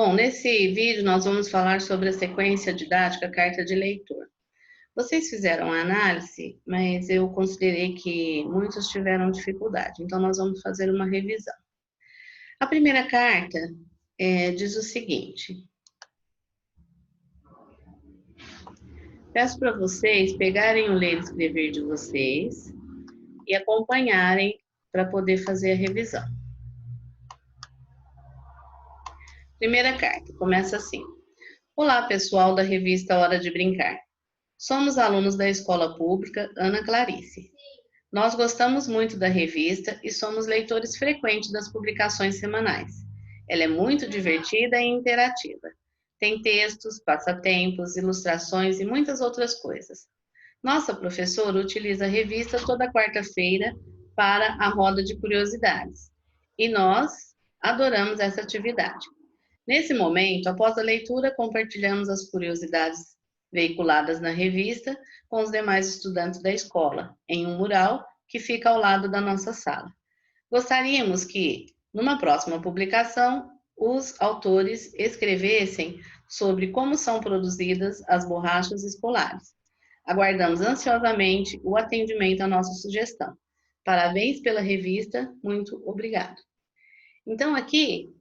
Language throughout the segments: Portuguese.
Bom, nesse vídeo nós vamos falar sobre a sequência didática Carta de Leitor. Vocês fizeram a análise, mas eu considerei que muitos tiveram dificuldade, então nós vamos fazer uma revisão. A primeira carta diz o seguinte: peço para vocês pegarem o ler e escrever de vocês e acompanharem para poder fazer a revisão. Primeira carta, começa assim. Olá, pessoal da revista Hora de Brincar. Somos alunos da Escola Pública Ana Clarice. Nós gostamos muito da revista e somos leitores frequentes das publicações semanais. Ela é muito divertida e interativa. Tem textos, passatempos, ilustrações e muitas outras coisas. Nossa professora utiliza a revista toda quarta-feira para a roda de curiosidades. E nós adoramos essa atividade. Nesse momento, após a leitura, compartilhamos as curiosidades veiculadas na revista com os demais estudantes da escola, em um mural que fica ao lado da nossa sala. Gostaríamos que, numa próxima publicação, os autores escrevessem sobre como são produzidas as borrachas escolares. Aguardamos ansiosamente o atendimento à nossa sugestão. Parabéns pela revista, muito obrigado. Então, aqui,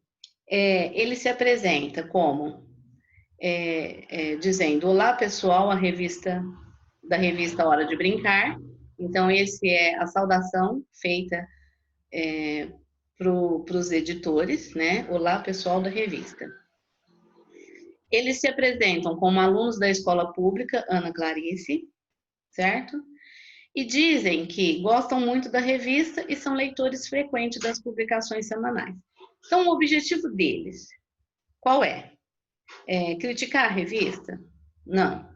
ele se apresenta como dizendo: olá pessoal, da revista Hora de Brincar. Então esse é a saudação feita para os editores, né? Olá pessoal da revista. Eles se apresentam como alunos da Escola Pública Ana Clarice, certo? E dizem que gostam muito da revista e são leitores frequentes das publicações semanais. Então o objetivo deles, qual é? Criticar a revista? Não.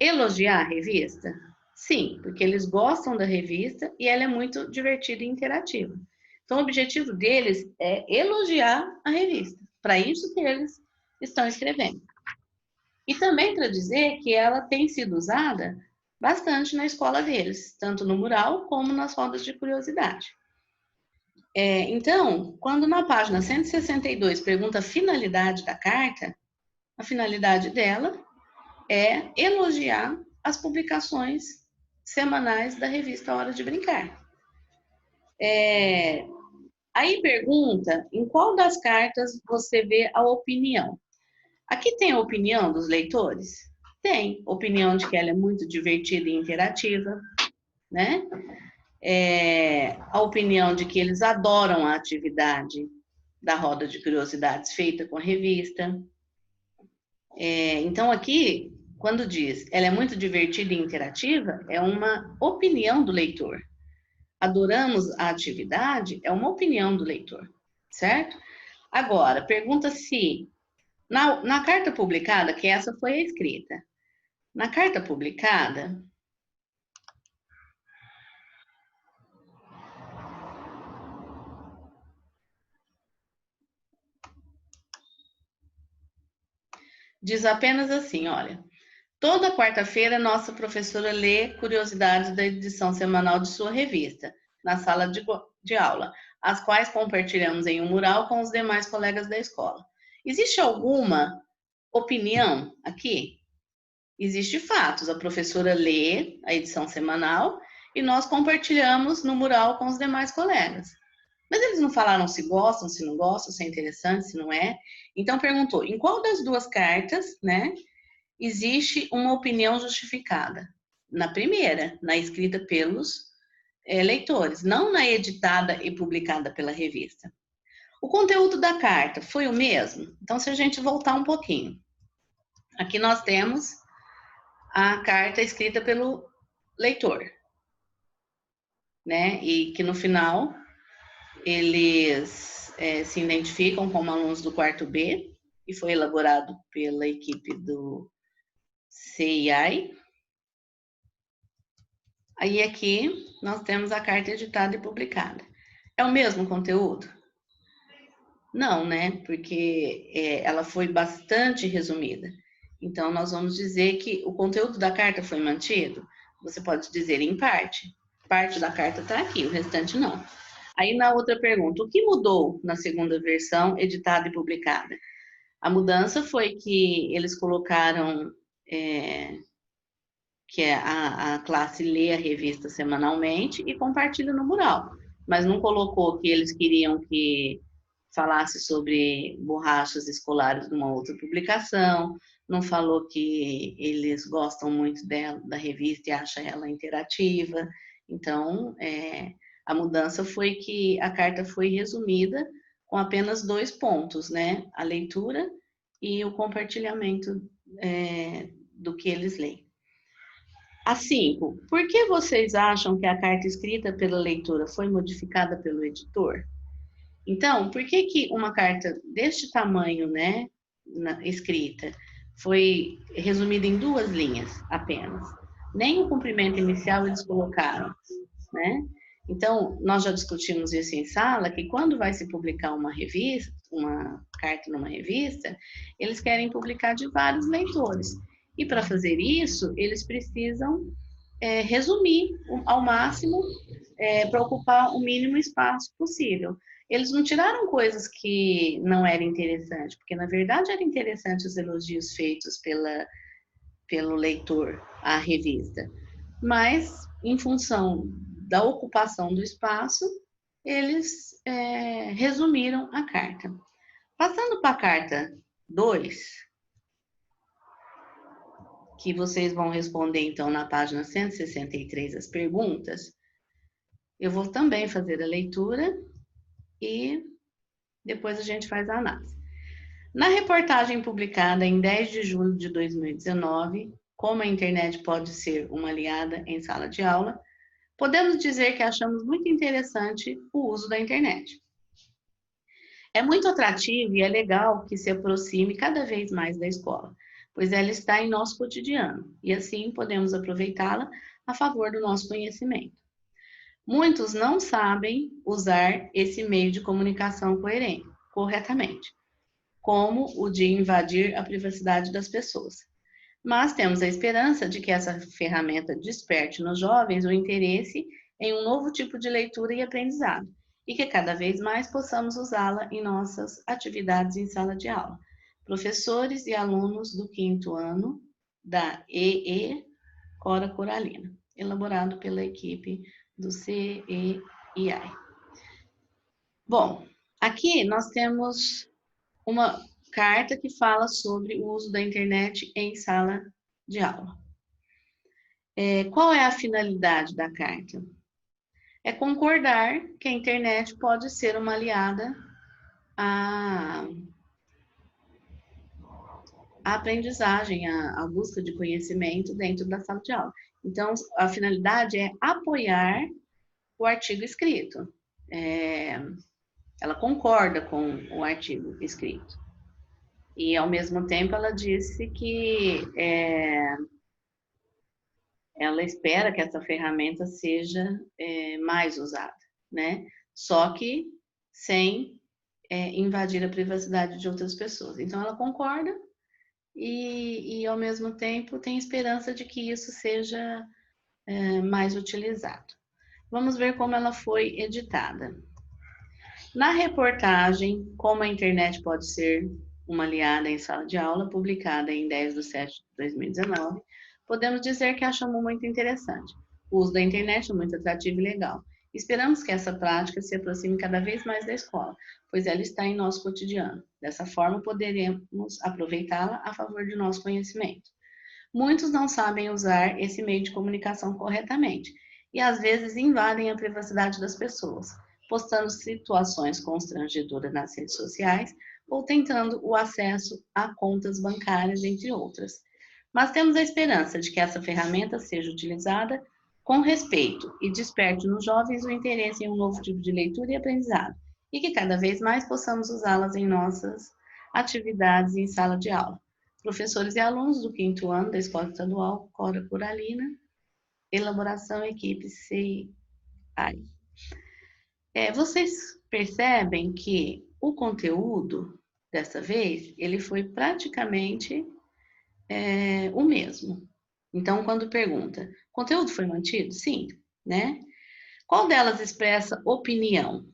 Elogiar a revista? Sim, porque eles gostam da revista e ela é muito divertida e interativa. Então, o objetivo deles é elogiar a revista. Para isso que eles estão escrevendo. E também para dizer que ela tem sido usada bastante na escola deles, tanto no mural como nas rodas de curiosidade. Então, quando na página 162 pergunta a finalidade da carta, a finalidade dela é elogiar as publicações semanais da revista Hora de Brincar. Aí pergunta em qual das cartas você vê a opinião. Aqui tem a opinião dos leitores? Tem. Opinião de que ela é muito divertida e interativa, né? A opinião de que eles adoram a atividade da roda de curiosidades feita com a revista. Então aqui, quando diz ela é muito divertida e interativa, é uma opinião do leitor. Adoramos a atividade, é uma opinião do leitor, certo? Agora, pergunta se, na carta publicada, que essa foi a escrita, na carta publicada, diz apenas assim, olha: toda quarta-feira, nossa professora lê curiosidades da edição semanal de sua revista, na sala de aula, as quais compartilhamos em um mural com os demais colegas da escola. Existe alguma opinião aqui? Existem fatos. A professora lê a edição semanal e nós compartilhamos no mural com os demais colegas. Mas eles não falaram se gostam, se não gostam, se é interessante, se não é. Então perguntou, em qual das duas cartas, né, existe uma opinião justificada? Na primeira, na escrita pelos leitores, não na editada e publicada pela revista. O conteúdo da carta foi o mesmo? Então, se a gente voltar um pouquinho, aqui nós temos a carta escrita pelo leitor, né? E que no final eles se identificam como alunos do quarto B e foi elaborado pela equipe do CII. Aí aqui nós temos a carta editada e publicada. É o mesmo conteúdo? Não, né? Porque ela foi bastante resumida. Então, nós vamos dizer que o conteúdo da carta foi mantido? Você pode dizer em parte. Parte da carta está aqui, o restante não. Aí, na outra pergunta, o que mudou na segunda versão editada e publicada? A mudança foi que eles colocaram que a classe lê a revista semanalmente e compartilha no mural, mas não colocou que eles queriam que falasse sobre borrachas escolares numa outra publicação, não falou que eles gostam muito dela, da revista e acham ela interativa. Então, a mudança foi que a carta foi resumida com apenas 2 pontos, né? A leitura e o compartilhamento do que eles leem. A 5. Por que vocês acham que a carta escrita pela leitora foi modificada pelo editor? Então, por que que uma carta deste tamanho, né, escrita, foi resumida em 2 linhas apenas? Nem o comprimento inicial eles colocaram, né? Então, nós já discutimos isso em sala, que quando vai se publicar uma revista, uma carta numa revista, eles querem publicar de vários leitores. E para fazer isso, eles precisam resumir ao máximo, para ocupar o mínimo espaço possível. Eles não tiraram coisas que não eram interessantes, porque na verdade eram interessantes os elogios feitos pelo leitor à revista, mas em função da ocupação do espaço, eles resumiram a carta. Passando para a carta 2, que vocês vão responder então na página 163 as perguntas, eu vou também fazer a leitura e depois a gente faz a análise. Na reportagem publicada em 10 de julho de 2019, como a internet pode ser uma aliada em sala de aula, podemos dizer que achamos muito interessante o uso da internet. É muito atrativo e é legal que se aproxime cada vez mais da escola, pois ela está em nosso cotidiano e assim podemos aproveitá-la a favor do nosso conhecimento. Muitos não sabem usar esse meio de comunicação corretamente, como o de invadir a privacidade das pessoas. Mas temos a esperança de que essa ferramenta desperte nos jovens o interesse em um novo tipo de leitura e aprendizado, e que cada vez mais possamos usá-la em nossas atividades em sala de aula. Professores e alunos do 5º ano da EE Cora Coralina, elaborado pela equipe do CEII. Bom, aqui nós temos uma carta que fala sobre o uso da internet em sala de aula. Qual é a finalidade da carta? É concordar que a internet pode ser uma aliada à aprendizagem, à busca de conhecimento dentro da sala de aula. Então, a finalidade é apoiar o artigo escrito. Ela concorda com o artigo escrito. E, ao mesmo tempo, ela disse que ela espera que essa ferramenta seja mais usada, né? Só que sem invadir a privacidade de outras pessoas. Então, ela concorda e, ao mesmo tempo, tem esperança de que isso seja mais utilizado. Vamos ver como ela foi editada. Na reportagem Como a Internet Pode Ser uma Aliada em Sala de Aula, publicada em 10/7 de 2019, podemos dizer que achamos muito interessante. O uso da internet é muito atrativo e legal. Esperamos que essa prática se aproxime cada vez mais da escola, pois ela está em nosso cotidiano. Dessa forma, poderemos aproveitá-la a favor de nosso conhecimento. Muitos não sabem usar esse meio de comunicação corretamente e às vezes invadem a privacidade das pessoas, postando situações constrangedoras nas redes sociais ou tentando o acesso a contas bancárias, entre outras. Mas temos a esperança de que essa ferramenta seja utilizada com respeito e desperte nos jovens o interesse em um novo tipo de leitura e aprendizado, e que cada vez mais possamos usá-las em nossas atividades em sala de aula. Professores e alunos do 5º ano da Escola Estadual Cora Coralina, elaboração equipe CEII. Vocês percebem que o conteúdo, dessa vez, ele foi praticamente o mesmo. Então, quando pergunta, conteúdo foi mantido? Sim, né? Qual delas expressa opinião?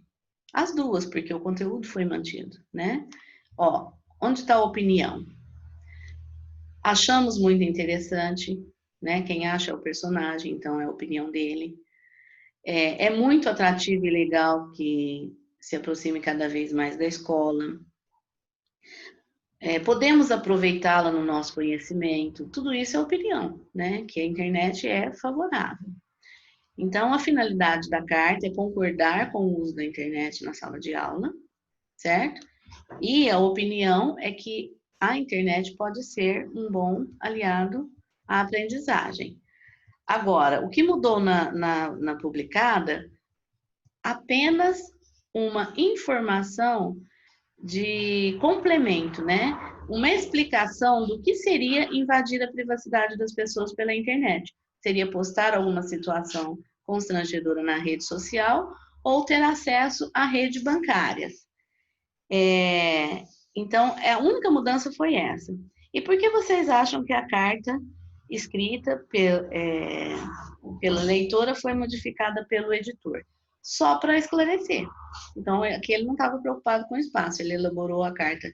As duas, porque o conteúdo foi mantido, né? Onde está a opinião? Achamos muito interessante, né? Quem acha é o personagem, então é a opinião dele. É muito atrativo e legal que se aproxime cada vez mais da escola. Podemos aproveitá-la no nosso conhecimento. Tudo isso é opinião, né? Que a internet é favorável. Então, a finalidade da carta é concordar com o uso da internet na sala de aula, certo? E a opinião é que a internet pode ser um bom aliado à aprendizagem. Agora, o que mudou na publicada? Apenas uma informação de complemento, né? Uma explicação do que seria invadir a privacidade das pessoas pela internet. Seria postar alguma situação constrangedora na rede social ou ter acesso à rede bancárias. Então, a única mudança foi essa. E por que vocês acham que a carta escrita pela leitora foi modificada pelo editor? Só para esclarecer. Então, aqui ele não estava preocupado com o espaço, ele elaborou a carta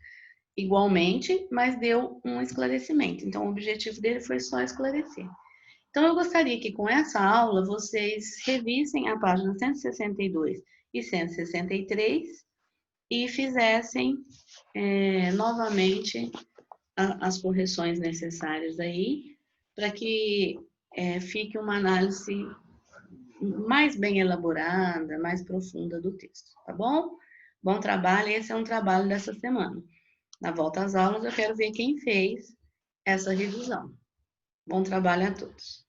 igualmente, mas deu um esclarecimento. Então, o objetivo dele foi só esclarecer. Então, eu gostaria que com essa aula vocês revissem a página 162 e 163 e fizessem novamente as correções necessárias aí, para que fique uma análise mais bem elaborada, mais profunda do texto, tá bom? Bom trabalho, esse é um trabalho dessa semana. Na volta às aulas, eu quero ver quem fez essa revisão. Bom trabalho a todos.